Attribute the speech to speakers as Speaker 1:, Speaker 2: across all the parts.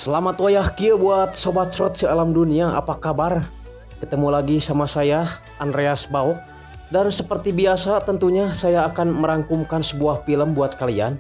Speaker 1: Selamat wayah kieu buat sobat Srot sealam dunia, apa kabar? Ketemu lagi sama saya Andreas Baok. Dan seperti biasa tentunya saya akan merangkumkan sebuah film buat kalian,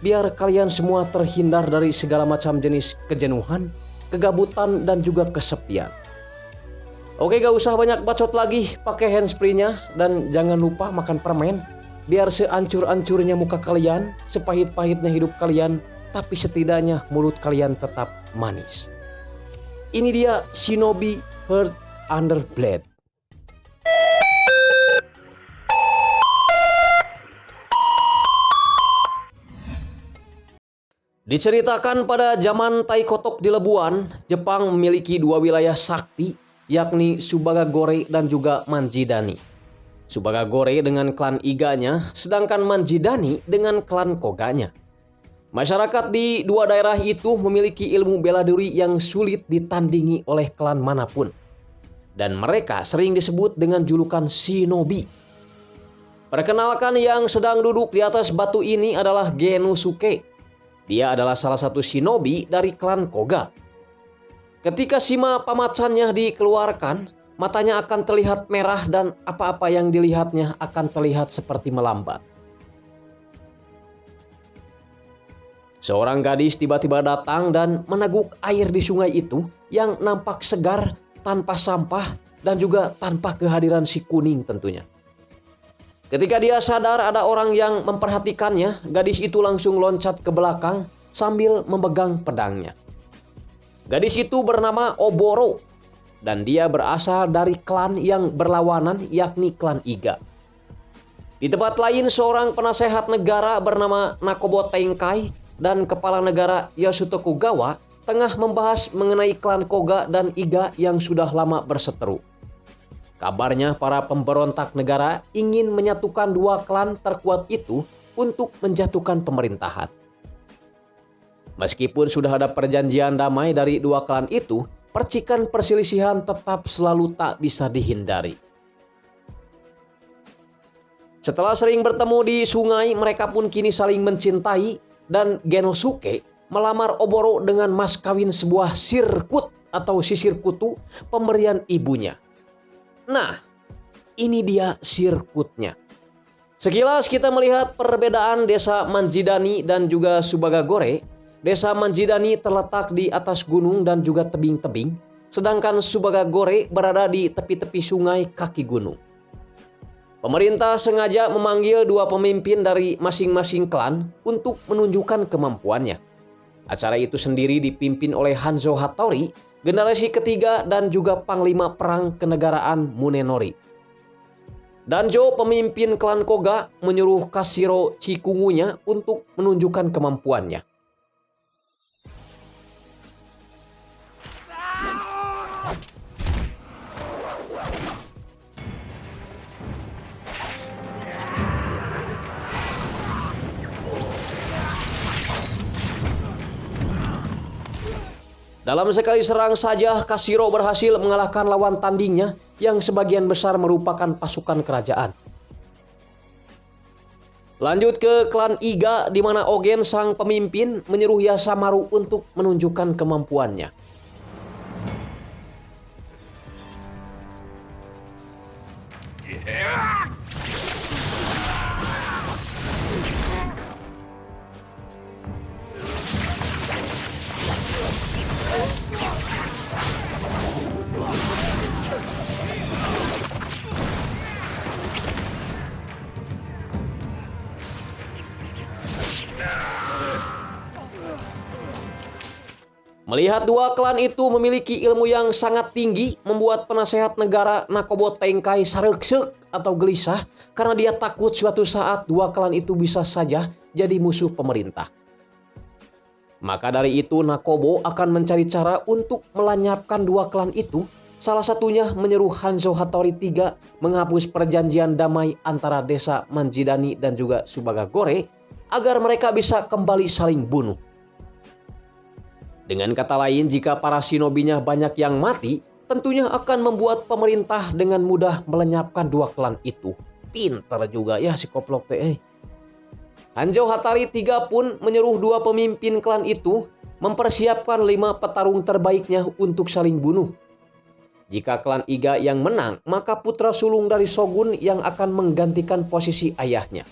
Speaker 1: biar kalian semua terhindar dari segala macam jenis kejenuhan, kegabutan dan juga kesepian. Oke, gak usah banyak bacot lagi, pakai handspree-nya dan jangan lupa makan permen. Biar seancur-ancurnya muka kalian, sepahit-pahitnya hidup kalian, tapi setidaknya mulut kalian tetap manis. Ini dia Shinobi Heart Under Blade. Diceritakan pada zaman Taikotok di Lebuan, Jepang memiliki dua wilayah sakti, yakni Subagagore dan juga Manjidani. Subagagore dengan klan Iganya, sedangkan Manjidani dengan klan Koganya. Masyarakat di dua daerah itu memiliki ilmu bela diri yang sulit ditandingi oleh klan manapun. Dan mereka sering disebut dengan julukan Shinobi. Perkenalkan, yang sedang duduk di atas batu ini adalah Genosuke. Dia adalah salah satu shinobi dari klan Koga. Ketika sima pamacannya dikeluarkan, matanya akan terlihat merah dan apa-apa yang dilihatnya akan terlihat seperti melambat. Seorang gadis tiba-tiba datang dan meneguk air di sungai itu yang nampak segar, tanpa sampah, dan juga tanpa kehadiran si kuning tentunya. Ketika dia sadar ada orang yang memperhatikannya, gadis itu langsung loncat ke belakang sambil memegang pedangnya. Gadis itu bernama Oboro, dan dia berasal dari klan yang berlawanan, yakni klan Iga. Di tempat lain, seorang penasehat negara bernama Nakobo Tenkai dan kepala negara Yasuto Kugawa tengah membahas mengenai klan Koga dan Iga yang sudah lama berseteru. Kabarnya para pemberontak negara ingin menyatukan dua klan terkuat itu untuk menjatuhkan pemerintahan. Meskipun sudah ada perjanjian damai dari dua klan itu, percikan perselisihan tetap selalu tak bisa dihindari. Setelah sering bertemu di sungai, mereka pun kini saling mencintai dan Genosuke melamar Oboro dengan mas kawin sebuah sirkut atau sisir kutu pemberian ibunya. Nah, ini dia sirkutnya. Sekilas kita melihat perbedaan desa Manjidani dan juga Subagagore. Desa Manjidani terletak di atas gunung dan juga tebing-tebing, sedangkan Subagagore berada di tepi-tepi sungai kaki gunung. Pemerintah sengaja memanggil dua pemimpin dari masing-masing klan untuk menunjukkan kemampuannya. Acara itu sendiri dipimpin oleh Hanzo Hattori, generasi ketiga dan juga panglima perang kenegaraan Munenori. Danjo, pemimpin klan Koga, menyuruh Kashiro Chikungunya untuk menunjukkan kemampuannya. Dalam sekali serang saja, Kashiro berhasil mengalahkan lawan tandingnya yang sebagian besar merupakan pasukan kerajaan. Lanjut ke klan Iga, di mana Ogen sang pemimpin menyuruh Yasamaru untuk menunjukkan kemampuannya. Melihat dua klan itu memiliki ilmu yang sangat tinggi, membuat penasehat negara Nakobo Tenkai sareksek atau gelisah karena dia takut suatu saat dua klan itu bisa saja jadi musuh pemerintah. Maka dari itu Nakobo akan mencari cara untuk melenyapkan dua klan itu, salah satunya menyeru Hanzo Hattori III menghapus perjanjian damai antara desa Manjidani dan juga Subagagore agar mereka bisa kembali saling bunuh. Dengan kata lain, jika para shinobinya banyak yang mati, tentunya akan membuat pemerintah dengan mudah melenyapkan dua klan itu. Pintar juga ya si koplok teh. Hanzo Hattori III pun menyuruh dua pemimpin klan itu mempersiapkan 5 petarung terbaiknya untuk saling bunuh. Jika klan Iga yang menang, maka putra sulung dari Shogun yang akan menggantikan posisi ayahnya.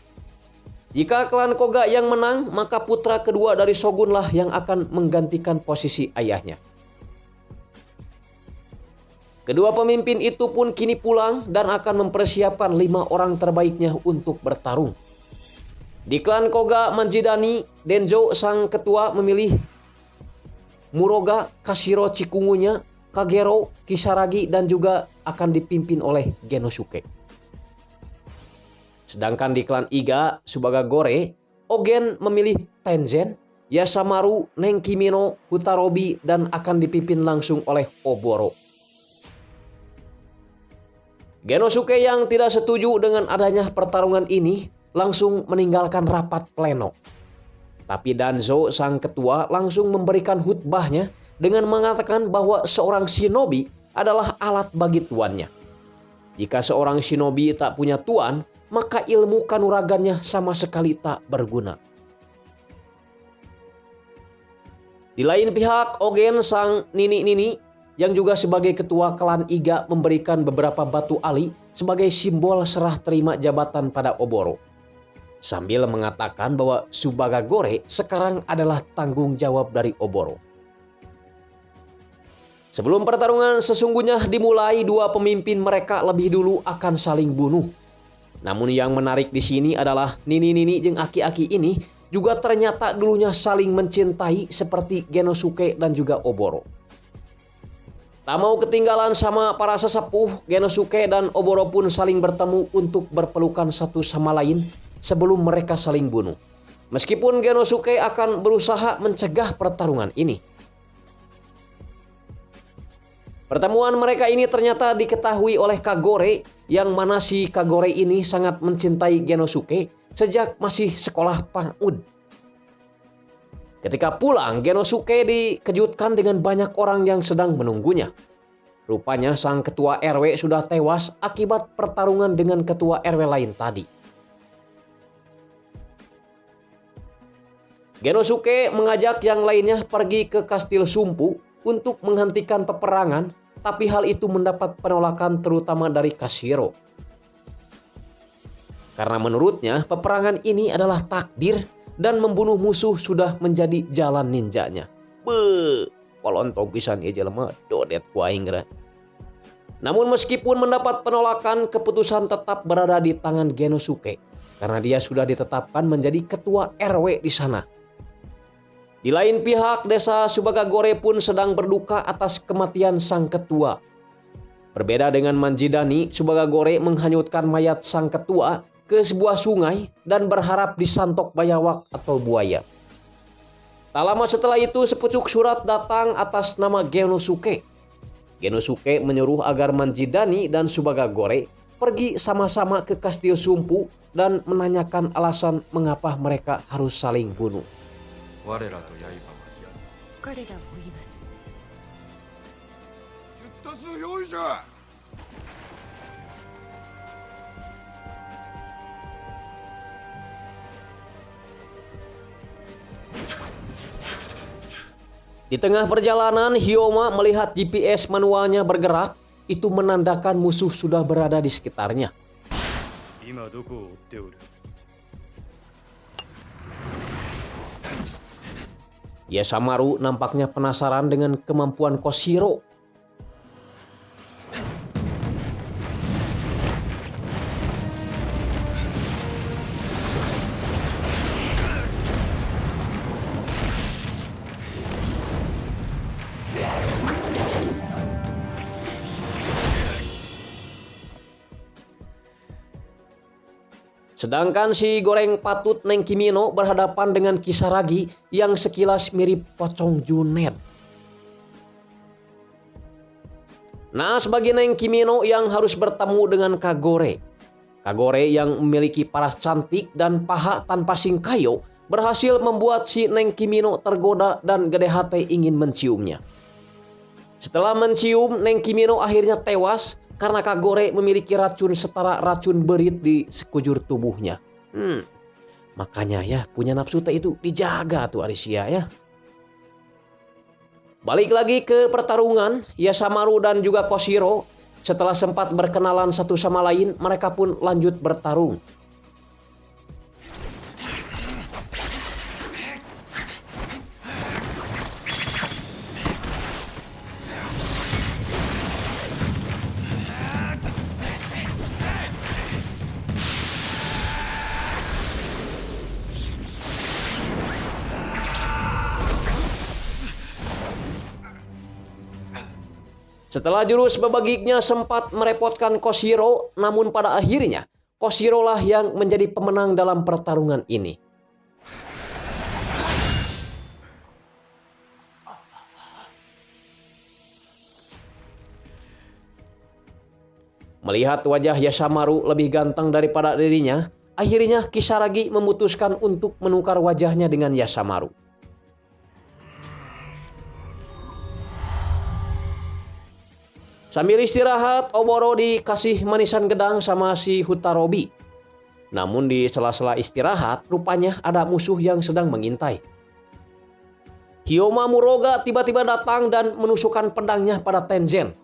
Speaker 1: Jika klan Koga yang menang, maka putra kedua dari Shogunlah yang akan menggantikan posisi ayahnya. Kedua pemimpin itu pun kini pulang dan akan mempersiapkan 5 orang terbaiknya untuk bertarung. Di klan Koga Manjidani, Denjo sang ketua memilih Muroga, Kashiro Cikungunya, Kagero, Kisaragi, dan juga akan dipimpin oleh Genosuke. Sedangkan di klan Iga, Subagagore, Ogen memilih Tenzen, Yasamaru, Nenkimino, Hutarobi, dan akan dipimpin langsung oleh Oboro. Genosuke yang tidak setuju dengan adanya pertarungan ini langsung meninggalkan rapat pleno. Tapi Danzo sang ketua langsung memberikan khutbahnya dengan mengatakan bahwa seorang shinobi adalah alat bagi tuannya. Jika seorang shinobi tak punya tuan, maka ilmu kanuragannya sama sekali tak berguna. Di lain pihak, Ogen sang nini-nini yang juga sebagai ketua klan Iga memberikan beberapa batu ali sebagai simbol serah terima jabatan pada Oboro. Sambil mengatakan bahwa Subagagore sekarang adalah tanggung jawab dari Oboro. Sebelum pertarungan sesungguhnya dimulai, dua pemimpin mereka lebih dulu akan saling bunuh. Namun yang menarik di sini adalah nini-nini jeung aki-aki ini juga ternyata dulunya saling mencintai seperti Genosuke dan juga Oboro. Tak mau ketinggalan sama para sesepuh, Genosuke dan Oboro pun saling bertemu untuk berpelukan satu sama lain sebelum mereka saling bunuh. Meskipun Genosuke akan berusaha mencegah pertarungan ini. Pertemuan mereka ini ternyata diketahui oleh Kagore, yang mana si Kagore ini sangat mencintai Genosuke sejak masih sekolah PAUD. Ketika pulang, Genosuke dikejutkan dengan banyak orang yang sedang menunggunya. Rupanya sang ketua RW sudah tewas akibat pertarungan dengan ketua RW lain tadi. Genosuke mengajak yang lainnya pergi ke Kastil Sumpu untuk menghentikan peperangan, tapi hal itu mendapat penolakan terutama dari Kashiro. Karena menurutnya peperangan ini adalah takdir dan membunuh musuh sudah menjadi jalan ninjanya. Polontong pisan ieu jelema dodet ku aing. Namun meskipun mendapat penolakan, keputusan tetap berada di tangan Genosuke karena dia sudah ditetapkan menjadi ketua RW di sana. Di lain pihak, desa Subagagore pun sedang berduka atas kematian sang ketua. Berbeda dengan Manjidani, Subagagore menghanyutkan mayat sang ketua ke sebuah sungai dan berharap disantok bayawak atau buaya. Tak lama setelah itu, sepucuk surat datang atas nama Genosuke. Genosuke menyuruh agar Manjidani dan Subagagore pergi sama-sama ke Kastil Sumpu dan menanyakan alasan mengapa mereka harus saling bunuh.
Speaker 2: 我らと刃は
Speaker 3: 彼らを言います。
Speaker 2: 出立す用意じゃ。
Speaker 1: Di tengah perjalanan, Hyoma melihat GPS manualnya bergerak, itu menandakan musuh sudah berada di sekitarnya.
Speaker 2: 今どこを追っておる。
Speaker 1: Yasamaru nampaknya penasaran dengan kemampuan Koshiro. Sedangkan si goreng patut Nenkimino berhadapan dengan Kisaragi yang sekilas mirip pocong Junet. Nah, sebagai Nenkimino yang harus bertemu dengan Kagore. Kagore yang memiliki paras cantik dan paha tanpa singkayo berhasil membuat si Nenkimino tergoda dan gede hati ingin menciumnya. Setelah mencium, Nenkimino akhirnya tewas karena Kagore memiliki racun setara racun berit di sekujur tubuhnya. Makanya ya punya nafsu teh itu dijaga tuh Arisia ya. Balik lagi ke pertarungan, Yasamaru dan juga Koshiro setelah sempat berkenalan satu sama lain, mereka pun lanjut bertarung. Setelah jurus babagiknya sempat merepotkan Koshiro, namun pada akhirnya Koshiro lah yang menjadi pemenang dalam pertarungan ini. Melihat wajah Yasamaru lebih ganteng daripada dirinya, akhirnya Kisaragi memutuskan untuk menukar wajahnya dengan Yasamaru. Sambil istirahat, Oboro dikasih manisan gedang sama si Hutarobi. Namun di sela-sela istirahat, rupanya ada musuh yang sedang mengintai. Hyoma Muroga tiba-tiba datang dan menusukkan pedangnya pada Tenzen.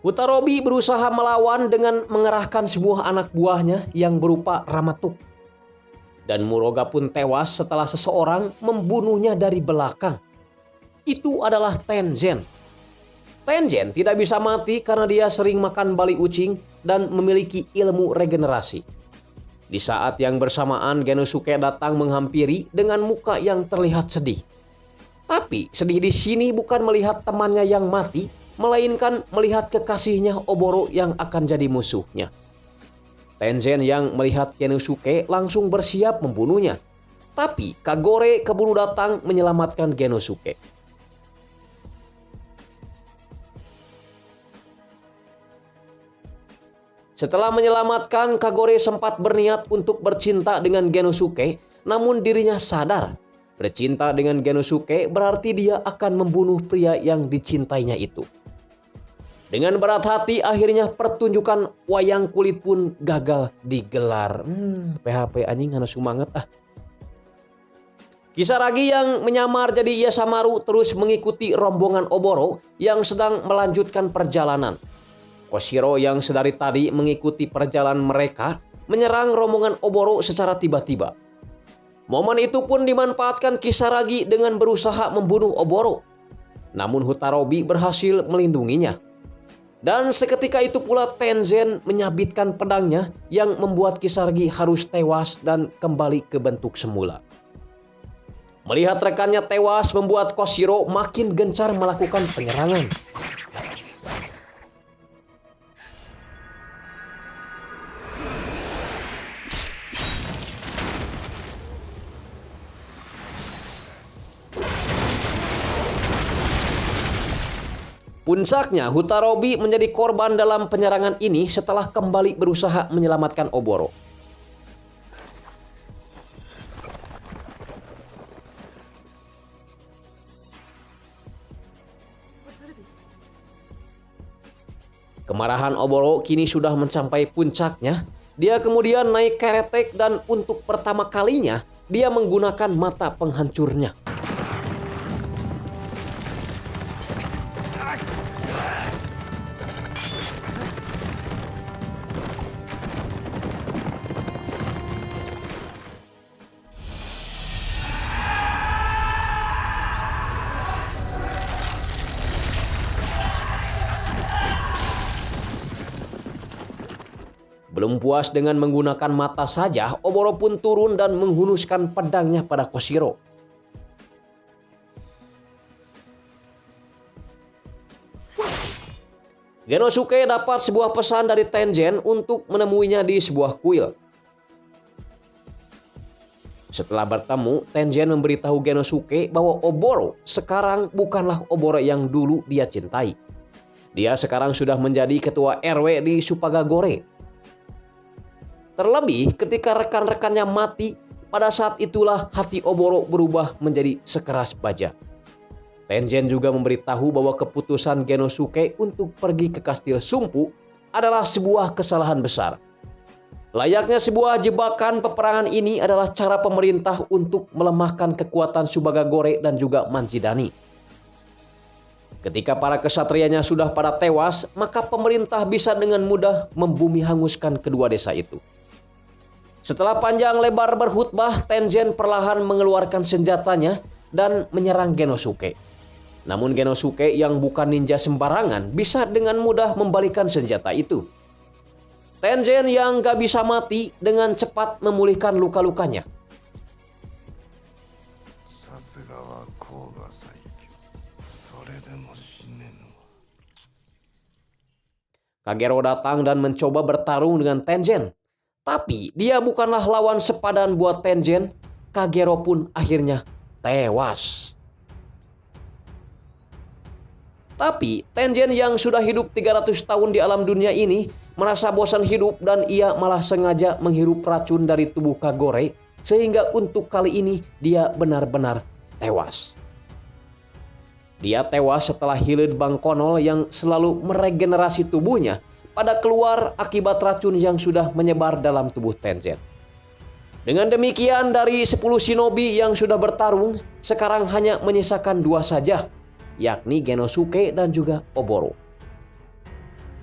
Speaker 1: Hutarobi berusaha melawan dengan mengerahkan sebuah anak buahnya yang berupa Ramatuk. Dan Muroga pun tewas setelah seseorang membunuhnya dari belakang. Itu adalah Tenzen. Tenzen tidak bisa mati karena dia sering makan bali ucing dan memiliki ilmu regenerasi. Di saat yang bersamaan, Genosuke datang menghampiri dengan muka yang terlihat sedih. Tapi sedih di sini bukan melihat temannya yang mati, melainkan melihat kekasihnya Oboro yang akan jadi musuhnya. Tenzen yang melihat Genosuke langsung bersiap membunuhnya. Tapi Kagore keburu datang menyelamatkan Genosuke. Setelah menyelamatkan, Kagore sempat berniat untuk bercinta dengan Genosuke, namun dirinya sadar. Bercinta dengan Genosuke berarti dia akan membunuh pria yang dicintainya itu. Dengan berat hati, akhirnya pertunjukan wayang kulit pun gagal digelar. PHP anjing harus semangat ah. Kisaragi yang menyamar jadi Yasamaru terus mengikuti rombongan Oboro yang sedang melanjutkan perjalanan. Koshiro yang sedari tadi mengikuti perjalanan mereka menyerang rombongan Oboro secara tiba-tiba. Momen itu pun dimanfaatkan Kisaragi dengan berusaha membunuh Oboro. Namun Hutarobi berhasil melindunginya. Dan seketika itu pula Tenzen menyabitkan pedangnya yang membuat Kisaragi harus tewas dan kembali ke bentuk semula. Melihat rekannya tewas membuat Koshiro makin gencar melakukan penyerangan. Puncaknya, Hutarobi menjadi korban dalam penyerangan ini setelah kembali berusaha menyelamatkan Oboro. Kemarahan Oboro kini sudah mencapai puncaknya. Dia kemudian naik keretek dan untuk pertama kalinya dia menggunakan mata penghancurnya. Belum puas dengan menggunakan mata saja, Oboro pun turun dan menghunuskan pedangnya pada Koshiro. Genosuke dapat sebuah pesan dari Tenzen untuk menemuinya di sebuah kuil. Setelah bertemu, Tenzen memberitahu Genosuke bahwa Oboro sekarang bukanlah Oboro yang dulu dia cintai. Dia sekarang sudah menjadi ketua RW di Supagagore. Terlebih ketika rekan-rekannya mati, pada saat itulah hati Oboro berubah menjadi sekeras baja. Tenzen juga memberitahu bahwa keputusan Genosuke untuk pergi ke Kastil Sumpu adalah sebuah kesalahan besar. Layaknya sebuah jebakan, peperangan ini adalah cara pemerintah untuk melemahkan kekuatan Subagagore dan juga Manjidani. Ketika para kesatrianya sudah pada tewas, maka pemerintah bisa dengan mudah membumi hanguskan kedua desa itu. Setelah panjang lebar berkhutbah, Tenjen perlahan mengeluarkan senjatanya dan menyerang Genosuke. Namun Genosuke yang bukan ninja sembarangan bisa dengan mudah membalikan senjata itu. Tenjen yang gak bisa mati dengan cepat memulihkan luka-lukanya. Kagero datang dan mencoba bertarung dengan Tenjen. Tapi dia bukanlah lawan sepadan buat Tenjen. Kagero pun akhirnya tewas. Tapi Tenjen yang sudah hidup 300 tahun di alam dunia ini merasa bosan hidup dan ia malah sengaja menghirup racun dari tubuh Kagore sehingga untuk kali ini dia benar-benar tewas. Dia tewas setelah Hilid Bangkonol yang selalu meregenerasi tubuhnya pada keluar akibat racun yang sudah menyebar dalam tubuh Tenjen. Dengan demikian dari 10 shinobi yang sudah bertarung sekarang hanya menyisakan 2 saja, yakni Genosuke dan juga Oboro.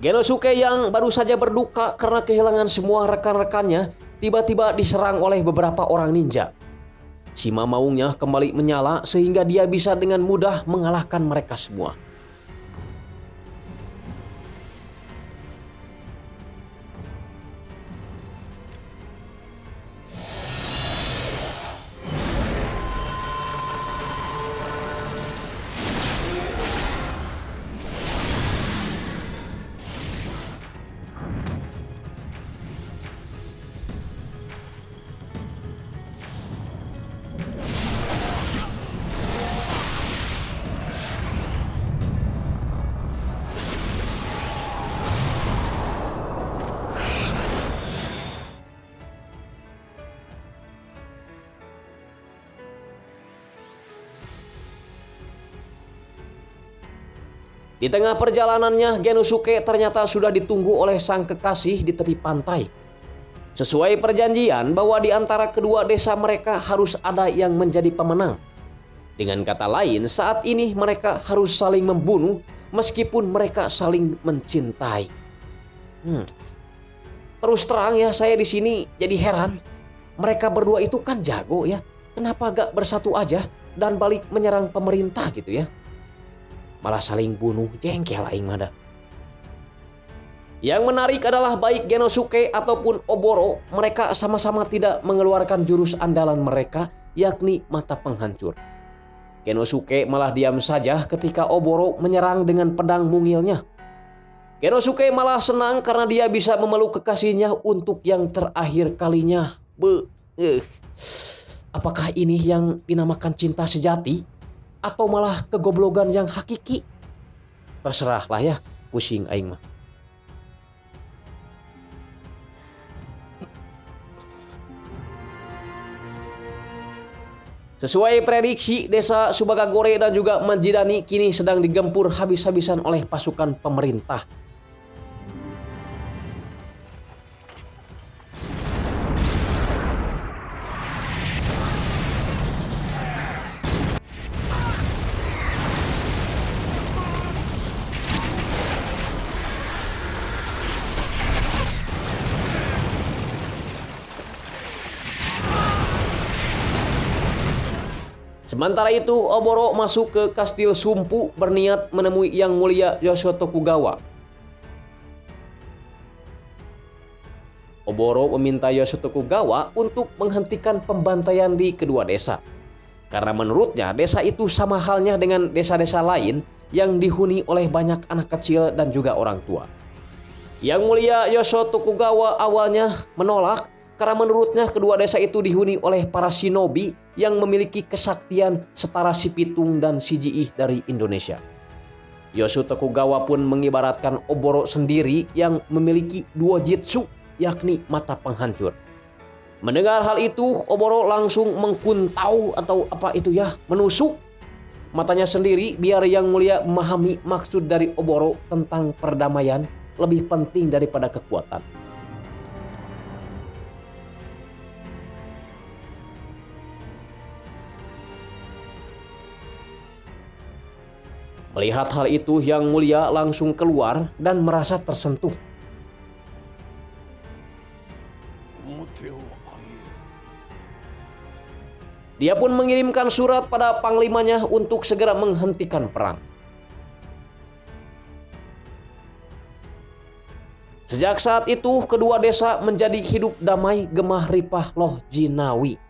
Speaker 1: Genosuke yang baru saja berduka karena kehilangan semua rekan-rekannya tiba-tiba diserang oleh beberapa orang ninja. Shima maungnya kembali menyala sehingga dia bisa dengan mudah mengalahkan mereka semua. Di tengah perjalanannya, Genosuke ternyata sudah ditunggu oleh sang kekasih di tepi pantai. Sesuai perjanjian bahwa di antara kedua desa mereka harus ada yang menjadi pemenang. Dengan kata lain, saat ini mereka harus saling membunuh meskipun mereka saling mencintai. Terus terang ya, saya di sini jadi heran. Mereka berdua itu kan jago ya. Kenapa gak bersatu aja dan balik menyerang pemerintah gitu ya? Malah saling bunuh, jengkel aing mah. Yang menarik adalah baik Genosuke ataupun Oboro, mereka sama-sama tidak mengeluarkan jurus andalan mereka, yakni mata penghancur. Genosuke malah diam saja ketika Oboro menyerang dengan pedang mungilnya. Genosuke malah senang karena dia bisa memeluk kekasihnya untuk yang terakhir kalinya. Apakah ini yang dinamakan cinta sejati? Atau malah kegoblogan yang hakiki? Terserahlah ya, pusing aing mah. Sesuai prediksi, desa Subagagore dan juga Manjidani kini sedang digempur habis-habisan oleh pasukan pemerintah. Sementara itu, Oboro masuk ke Kastil Sumpu berniat menemui Yang Mulia Yosho Tokugawa. Oboro meminta Yosho Tokugawa untuk menghentikan pembantaian di kedua desa. Karena menurutnya desa itu sama halnya dengan desa-desa lain yang dihuni oleh banyak anak kecil dan juga orang tua. Yang Mulia Yosho Tokugawa awalnya menolak karena menurutnya kedua desa itu dihuni oleh para shinobi yang memiliki kesaktian setara si Pitung dan si Jiih dari Indonesia. Yosho Tokugawa pun mengibaratkan Oboro sendiri yang memiliki 2 jitsu, yakni mata penghancur. Mendengar hal itu, Oboro langsung mengkuntau atau apa itu ya, menusuk matanya sendiri biar Yang Mulia memahami maksud dari Oboro tentang perdamaian lebih penting daripada kekuatan. Melihat hal itu, Yang Mulia langsung keluar dan merasa tersentuh. Dia pun mengirimkan surat pada panglimanya untuk segera menghentikan perang. Sejak saat itu, kedua desa menjadi hidup damai gemah ripah loh jinawi.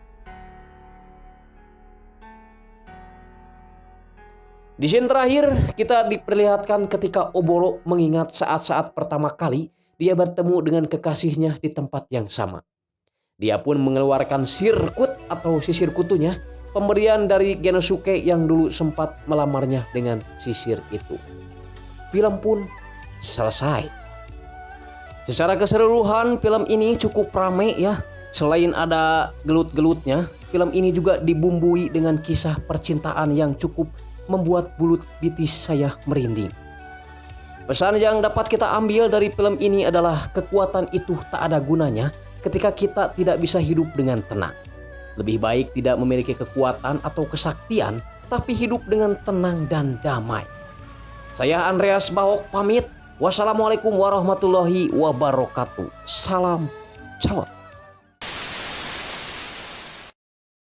Speaker 1: Di scene terakhir, kita diperlihatkan ketika Oboro mengingat saat-saat pertama kali dia bertemu dengan kekasihnya di tempat yang sama. Dia pun mengeluarkan sirkut atau sisir kutunya, pemberian dari Genosuke yang dulu sempat melamarnya dengan sisir itu. Film pun selesai. Secara keseluruhan, film ini cukup rame ya. Selain ada gelut-gelutnya, film ini juga dibumbui dengan kisah percintaan yang cukup membuat bulu betis saya merinding. Pesan yang dapat kita ambil dari film ini adalah kekuatan itu tak ada gunanya ketika kita tidak bisa hidup dengan tenang. Lebih baik tidak memiliki kekuatan atau kesaktian, tapi hidup dengan tenang dan damai. Saya Andreas Bahok pamit. Wassalamualaikum warahmatullahi wabarakatuh. Salam cerot.